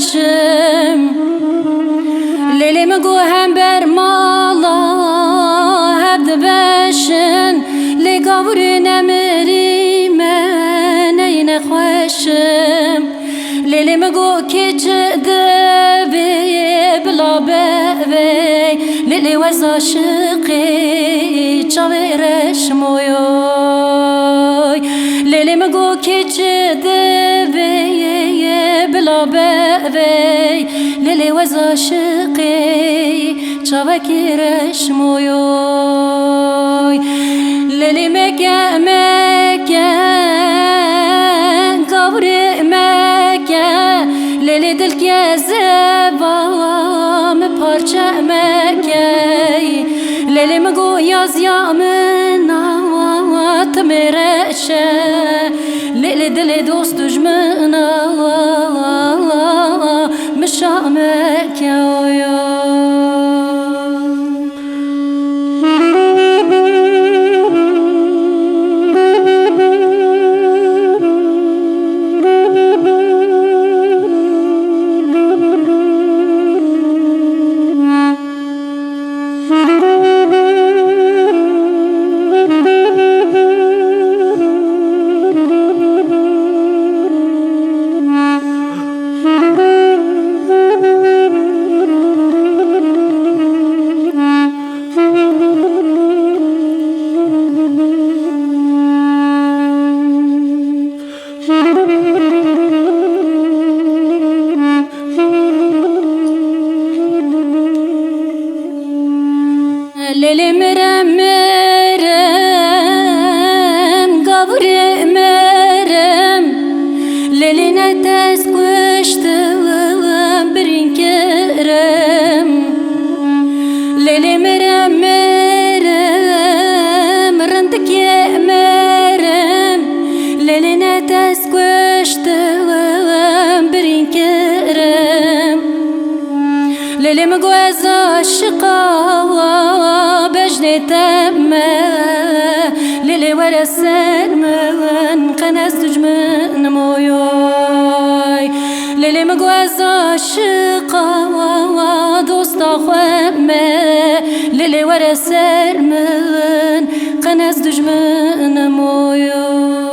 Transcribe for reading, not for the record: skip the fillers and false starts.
خوشم لیلی مگو هم بر مالا هب دبشن لی گاوری نمری من این خوشم لیلی مگو که چه دبی بلا بی لیلی وز عاشقی چاویرش مویوی لیلی مگو که چه دبی بلا بی لیلی وز عاشقی چاویرش مویوی لیلی مگه مگه گاوری مگه لیلی دل که زبام پارچه مگه لیلی مگو یاز یامنات مرشه لیلی دل دوست دجمنا مشامك يا لیلی مرم مرم گاوری مرم لیلی نتاز کشتم برین کرم لیلی مرم مرم رندکی مرم لیلی نتاز کشتم برین کرم لیلی مگو از عاشقا تما لیلی ورسن من قناس دجمن مویوی لیلی مگو از عاشقا دوستا خوامه لیلی ورسن من قناس دجمن مویوی